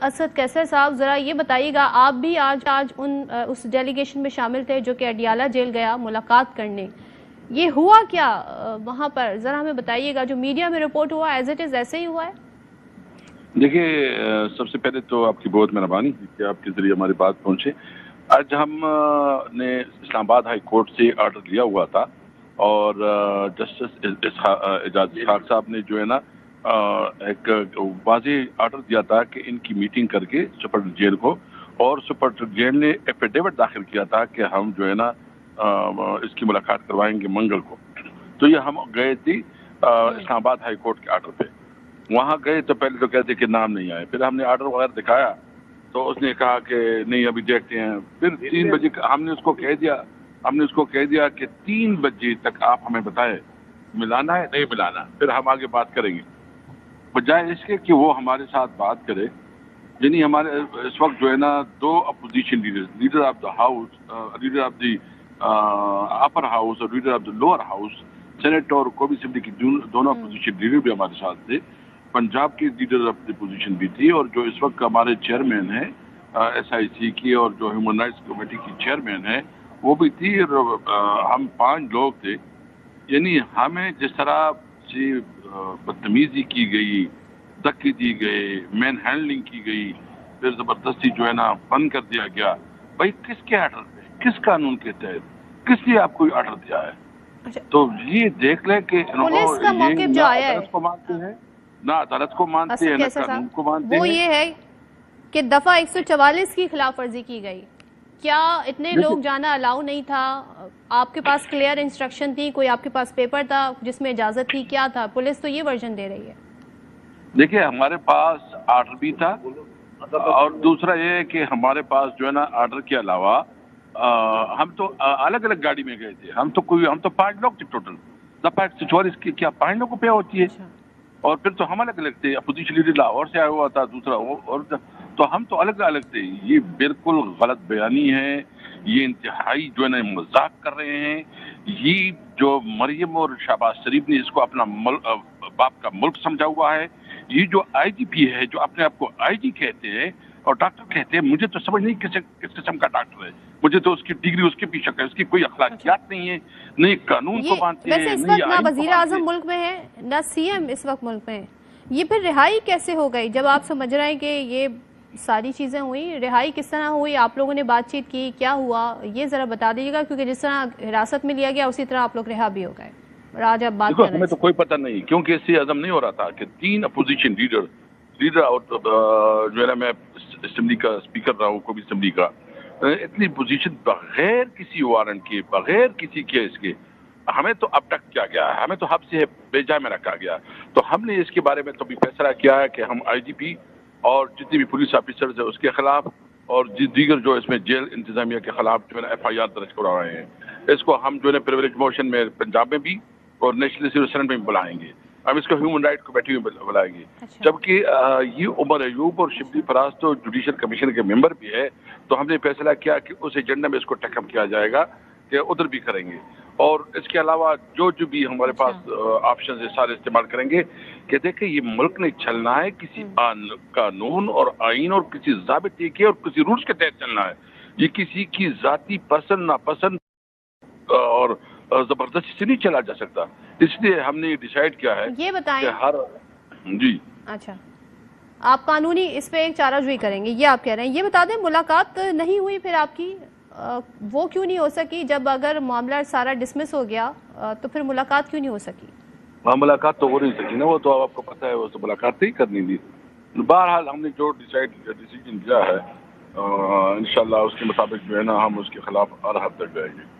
اسد قیصر صاحب، ذرا یہ بتائیے گا، آپ بھی آج اس ڈیلیگیشن میں شامل تھے جو کہ اڈیالہ جیل گیا ملاقات کرنے، یہ ہوا کیا وہاں پر؟ ذرا ہمیں بتائیے گا، جو میڈیا میں رپورٹ ہوا ایز اٹ از ایسے ہی ہوا ہے؟ دیکھیے، سب سے پہلے تو آپ کی بہت مہربانی کہ آپ کے ذریعے ہماری بات پہنچے۔ آج ہم نے اسلام آباد ہائی کورٹ سے آرڈر لیا ہوا تھا اور جسٹس اعجاز اسحاق صاحب نے جو ہے نا ایک واضح آرڈر دیا تھا کہ ان کی میٹنگ کر کے سپرڈنٹ جیل کو، اور سپرڈنٹ جیل نے ایفیڈیوٹ داخل کیا تھا کہ ہم جو ہے نا اس کی ملاقات کروائیں گے منگل کو۔ تو یہ ہم گئے تھے اسلام آباد ہائی کورٹ کے آرڈر پہ۔ وہاں گئے تو پہلے تو کہتے کہ نام نہیں آئے، پھر ہم نے آرڈر وغیرہ دکھایا تو اس نے کہا کہ نہیں ابھی دیکھتے ہیں۔ پھر 3 بجے ہم نے اس کو کہہ دیا کہ 3 بجے تک آپ ہمیں بتائیں ملانا ہے نہیں ملانا، پھر ہم آگے بات کریں گے، بجائے اس کے کہ وہ ہمارے ساتھ بات کرے۔ یعنی ہمارے اس وقت جو ہے نا 2 opposition leader of the house, leader of the upper house اور leader of the lower house, senate اور قومی اسمبلی کی دونوں اپوزیشن لیڈر بھی ہمارے ساتھ تھے۔ پنجاب کی لیڈر آف دی پوزیشن بھی تھی، اور جو اس وقت ہمارے چیئرمین ہیں SIC کی اور جو ہیومن رائٹس کمیٹی کی چیئرمین ہے وہ بھی تھی، اور ہم 5 لوگ تھے۔ یعنی ہمیں جس طرح سے بدتمیزی کی گئی، دھکے دی گئے، مین ہینڈلنگ کی گئی، پھر زبردستی جو ہے نا بند کر دیا گیا۔ بھائی کس کے آرڈر پہ، کس قانون کے تحت، کس لیے آپ کو آرڈر دیا ہے؟ تو یہ دیکھ لیں کہ پولیس کا موقف جو آیا ہے، عدالت کو مانتے ہیں نہ عدالت کو مانتے ہیں نہ قانون کو مانتے ہیں۔ وہ یہ ہے کہ دفعہ 144 کی خلاف ورزی کی گئی۔ کیا اتنے لوگ جانا الاؤ نہیں تھا؟ آپ کے پاس کلیئر انسٹرکشن تھی؟ کوئی آپ کے پاس پیپر تھا جس میں اجازت تھی؟ کیا تھا؟ پولیس تو یہ ورژن دے رہی ہے۔ دیکھیے ہمارے پاس آرڈر بھی تھا، اور دوسرا یہ ہے کہ ہمارے پاس جو ہے نا آرڈر کے علاوہ ہم تو الگ الگ گاڑی میں گئے تھے۔ ہم تو 5 لوگ تھے ٹوٹل۔ دفعہ 144 کی کیا 5 لوگوں پہ ہوتی ہے؟ اور پھر تو ہم الگ الگ تھے، اپوزیشن لیڈر لاہور سے آیا ہوا تھا، دوسرا اور تو ہم تو الگ الگ تھے۔ یہ بالکل غلط بیانی ہے، یہ انتہائی جو ہے نا مذاق کر رہے ہیں۔ یہ جو مریم اور شہباز شریف نے اس کو اپنا باپ کا ملک سمجھا ہوا ہے، یہ جو IGP ہے جو اپنے آپ کو IG کہتے ہیں اور ڈاکٹر کہتے ہیں، مجھے تو سمجھ نہیں کس قسم کا ڈاکٹر ہے۔ مجھے تو اس کی ڈگری اس کے پیچھے ہے، اس کی کوئی اخلاقیات نہیں ہے، نہیں قانون کو مانتے ہیں، ویسے اس وقت نہ وزیر اعظم ملک میں ہے نہ CM اس وقت ملک میں ہے، یہ پھر رہائی کیسے ہو گئی؟ جب آپ سمجھ رہے ہیں کہ یہ ساری چیزیں ہوئی، رہائی کس طرح ہوئی؟ آپ لوگوں نے بات چیت کی، کیا ہوا یہ ذرا بتا دیجیے گا، کیونکہ جس طرح حراست میں لیا گیا اسی طرح آپ لوگ رہا بھی ہو گئے، اور آج آپ بات کر رہے ہیں۔ ہمیں تو کوئی پتہ نہیں، کیونکہ اس سے عزم نہیں ہو رہا تھا کہ 3 اپوزیشن لیڈر اور جو ہے نا میں اسمبلی کا اسپیکر رہا ہوں، قومی اسمبلی کا، اتنی پوزیشن بغیر کسی وارنٹ کے، بغیر کسی کیس کے ہمیں تو اب تک کیا گیا ہے، ہمیں تو حب سے بیجا میں رکھا گیا۔ تو ہم نے اس کے بارے میں تو بھی فیصلہ کیا ہے کہ ہم IGP اور جتنی بھی پولیس آفیسرز ہیں اس کے خلاف اور دیگر جو اس میں جیل انتظامیہ کے خلاف جو ہے نا FIR درج کروا رہے ہیں۔ اس کو ہم جو ہے نا پریویلیج موشن میں پنجاب میں بھی اور نیشنل اسمبلی سینٹ میں بھی بلائیں گے، ہم اس کو ہیومن رائٹ کمیٹی میں بلائیں گے۔ جبکہ یہ عمر ایوب اور شبلی فراز تو جوڈیشل کمیشن کے ممبر بھی ہے، تو ہم نے فیصلہ کیا کہ اس ایجنڈا میں اس کو ٹیک اپ کیا جائے گا کہ ادھر بھی کریں گے، اور اس کے علاوہ جو بھی ہمارے پاس آپشنز ہیں سارے استعمال کریں گے کہ دیکھیں یہ ملک نہیں چلنا ہے کسی قانون اور آئین اور کسی ضابطے کے اور کسی رولز کے تحت چلنا ہے۔ یہ کسی کی ذاتی پسند ناپسند اور زبردستی سے نہیں چلا جا سکتا۔ اس لیے ہم نے ڈیسائیڈ کیا ہے یہ بتائیں جی اچھا آپ قانونی اس پہ ایک چارہ جوئی کریں گے، یہ آپ کہہ رہے ہیں۔ یہ بتا دیں ملاقات نہیں ہوئی پھر آپ کی، وہ کیوں نہیں ہو سکی؟ جب اگر معاملہ سارا ڈسمس ہو گیا تو پھر ملاقات کیوں نہیں ہو سکی؟ ملاقات تو ہو نہیں سکی نا، وہ تو آپ کو پتہ ہے، وہ تو ملاقات ہی کرنی تھی۔ بہرحال ہم نے جو ڈیسیجن کیا ہے انشاءاللہ اس کے مطابق جو ہے نا ہم اس کے خلاف ہر حد تک جائیں گے۔